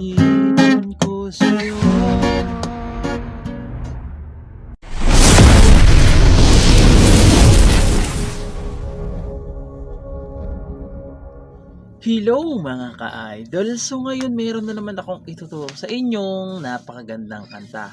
Uulitin ko sa'yo. Hello mga ka-idol! So ngayon meron na naman akong ituturo sa inyong napakagandang kanta.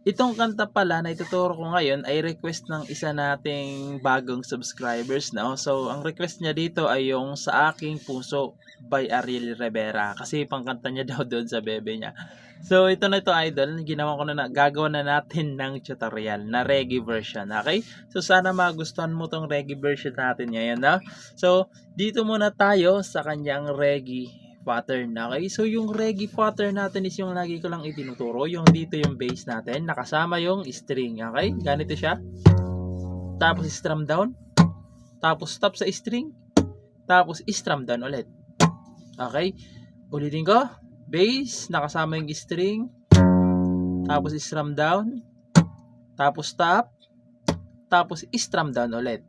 Itong kanta pala na ituturo ko ngayon ay request ng isa nating bagong subscribers, no? So ang request niya dito ay yung Sa Aking Puso by Ariel Rivera, kasi pangkanta niya daw doon sa bebe niya. So ito na ito, idol, ginawa ko na, gagawa na natin ng tutorial na reggae version, okay? So sana magustuhan mo tong reggae version natin ngayon, no? So dito muna tayo sa kanyang reggae pattern, okay? So yung reggae pattern natin is yung lagi ko lang itinuturo, yung dito yung bass natin, nakasama yung string, okay? Ganito siya. Tapos strum down, tapos stop sa string, tapos strum down ulit. Okay? Ulitin ko. Bass, nakasama yung string, tapos strum down, tapos stop, tapos strum down ulit.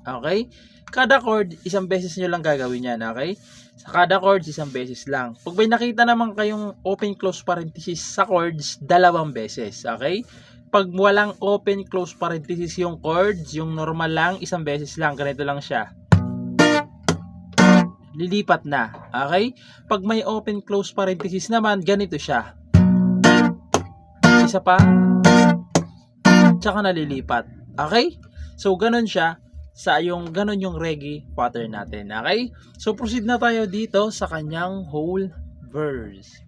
Okay? Kada chord, isang beses nyo lang gagawin yan, okay? Sa kada chords, isang beses lang. Pag may nakita naman kayong open close parenthesis sa chords, 2 beses, okay? Pag walang open close parenthesis yung chords, yung normal lang, isang beses lang, ganito lang siya. Lilipat na, okay? Pag may open close parenthesis naman, ganito siya. Isa pa, tsaka nalilipat, okay? So ganun siya, ganun yung reggae pattern natin, okay? So proceed na tayo dito sa kanyang whole verse.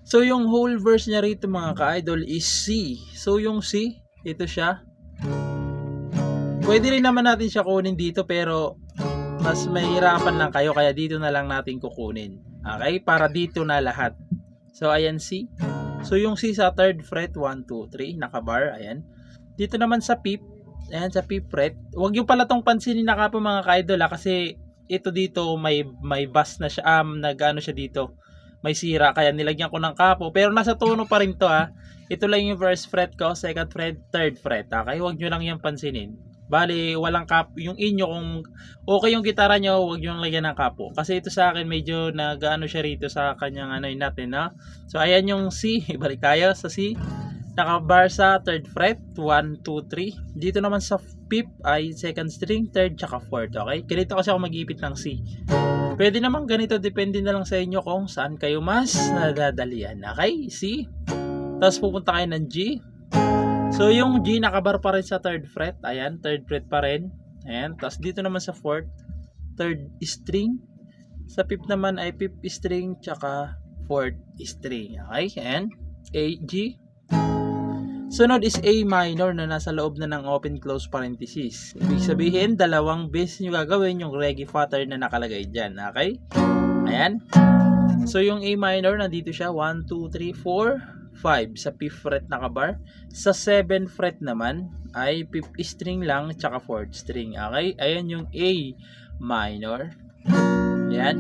So yung whole verse niya rito mga ka-idol is C. So yung C, ito siya. Pwede rin naman natin siya kunin dito, pero mas mahirapan lang kayo, kaya dito na lang natin kukunin, okay? Para dito na lahat. So ayan C. So yung C sa 3rd fret, 1, 2, 3, nakabar, ayan. Dito naman sa fifth, ayan sa 5th fret. Huwag yung pala tong pansinin na kapo mga ka-idol, kasi ito dito may bass na siya, nag-ano siya dito, may sira, kaya nilagyan ko ng kapo, pero nasa tono pa rin to, ha. Ito lang yung 1st fret ko, 2nd fret, 3rd fret, okay? Huwag nyo lang yung pansinin. Bali, walang kapo. Yung inyo, kung okay yung gitara nyo, huwag nyo lagyan ng kapo. Kasi ito sa akin, medyo nag-ano siya rito sa kanyang ano yun natin, no? So, ayan yung C. Balik tayo sa C. Nakabar sa 3rd fret, 1, 2, 3. Dito naman sa 5th ay 2nd string, 3rd, tsaka 4th, okay? Ganito kasi ako mag-ipit ng C. Pwede naman ganito, depende na lang sa inyo kung saan kayo mas nadadalian, okay? C. Tapos pupunta kayo ng G. So yung G nakabar pa rin sa 3rd fret. Ayan, 3rd fret pa rin. Ayan, tapos dito naman sa 4th, 3rd string. Sa 5th naman ay 5th string tsaka 4th string. Okay, ayan. A, G. Sunod is A minor na nasa loob na ng open close parenthesis. Ibig sabihin, dalawang bass nyo gagawin yung reggae pattern na nakalagay dyan. Okay? Ayan. So yung A minor, nandito siya. 1, 2, 3, 4, 5 sa 5th fret nakabar. Sa 7th fret naman ay 5th string lang tsaka 4th string. Okay? Ayan yung A minor. Ayan.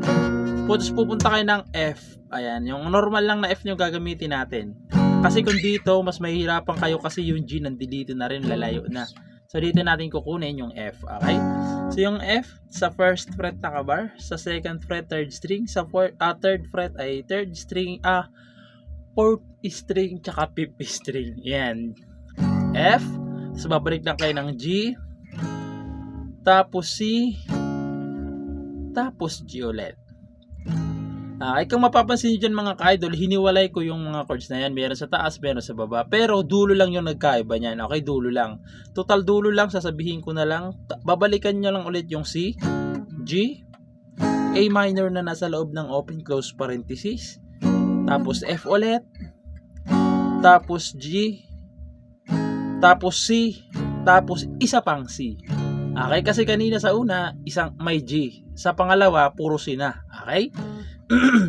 Pupunta kayo ng F. Ayan. Yung normal lang na F nyo gagamitin natin. Kasi kung dito, mas mahihirapan kayo kasi yung G nandito na rin, lalayo na. So dito natin kukunin yung F. Okay? So yung F sa 1st fret nakabar. Sa 2nd fret 3rd string. Sa 3rd fret ay 3rd string 4th string tsaka 5th string. Yan. F. So babalik lang kayo ng G. Tapos C. Tapos G ulit. Kung mapapansin nyo dyan mga ka-idol, hiniwalay ko yung mga chords na yan. Meron sa taas, meron sa baba. Pero dulo lang yung nagkaiba niyan. Okay, dulo lang. Total dulo lang, sasabihin ko na lang. Babalikan nyo lang ulit yung C, G, A minor na nasa loob ng open close parenthesis. Tapos F ulit. Tapos G. Tapos C. Tapos isa pang C. Okay, kasi kanina sa una, isang may G. Sa pangalawa, puro C na. Okay?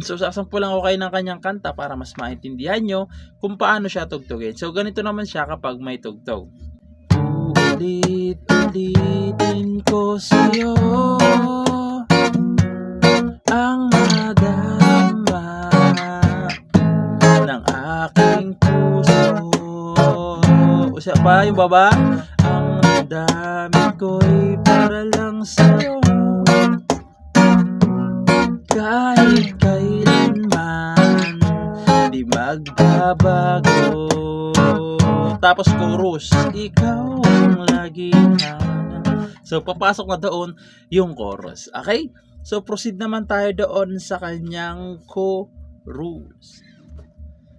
So sasampu lang ako kayo ng kanyang kanta para mas maintindihan nyo kung paano siya tugtugin. So ganito naman siya kapag may tugtog. Ulit-ulitin ko sa'yo ang madama ng aking puso. O siya pa yung baba. Ang dami ko'y para lang sa'yo, kahit kailanman magbabago. Tapos chorus, ikaw ang laging hanap. So papasok na doon yung chorus. Okay? So proceed naman tayo doon sa kanyang chorus.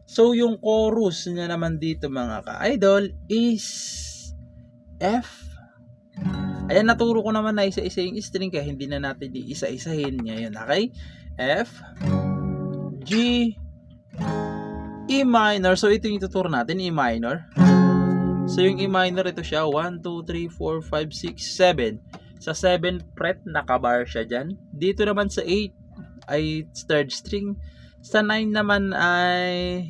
So yung chorus niya naman dito mga ka-idol is F. Ayan, naturo ko naman na isa-isa yung string kaya hindi na natin isa-isahin ngayon. Okay? F, G, E minor. So ito yung tuturo natin, E minor. So yung E minor ito siya 1, 2, 3, 4, 5, 6, 7. Sa 7 fret nakabar siya dyan. Dito naman sa 8 ay third string. Sa 9 naman ay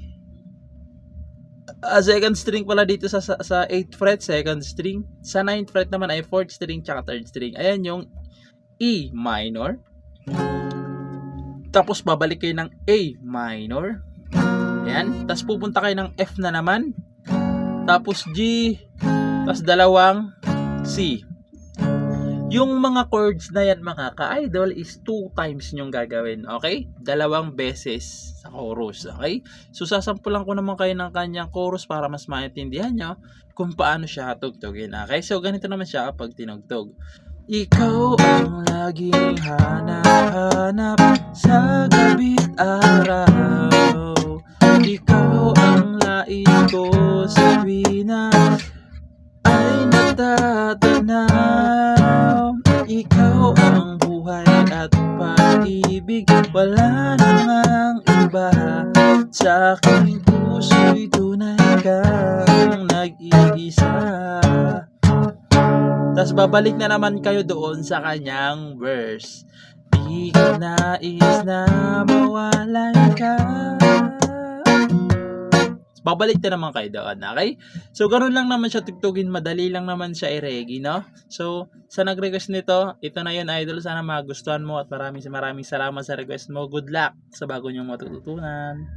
second string pala dito sa 8th fret, second string. Sa 9th fret naman ay 4th string tsaka third string. Ayan yung E minor. Tapos babalik kayo ng A minor. Ayan. Tapos pupunta kayo ng F na naman. Tapos G. Tapos dalawang C. Yung mga chords na yan mga ka-idol is 2 times nyong gagawin. Okay? 2 beses sa chorus. Okay? So sasampulan ko naman kayo ng kanyang chorus para mas maintindihan nyo kung paano siya tugtugin. Okay? So ganito naman siya kapag tinugtog. Ikaw ang laging hanap-hanap sa gabi't araw. Ikaw ang lais ko sa tuwina ay natatanaw. Ikaw ang buhay at pag-ibig, wala namang iba. Sa aking puso'y tunay kang nag-iisa. Tapos babalik na naman kayo doon sa kanyang verse. Di ko nais na mawalay ka. Babalik na naman kayo doon, okay? So, ganoon lang naman siya tugtugin. Madali lang naman siya i-reggae, no? So, sa nag-request nito, ito na yun, idol. Sana magustuhan mo at maraming salamat sa request mo. Good luck sa bago niyong matututunan.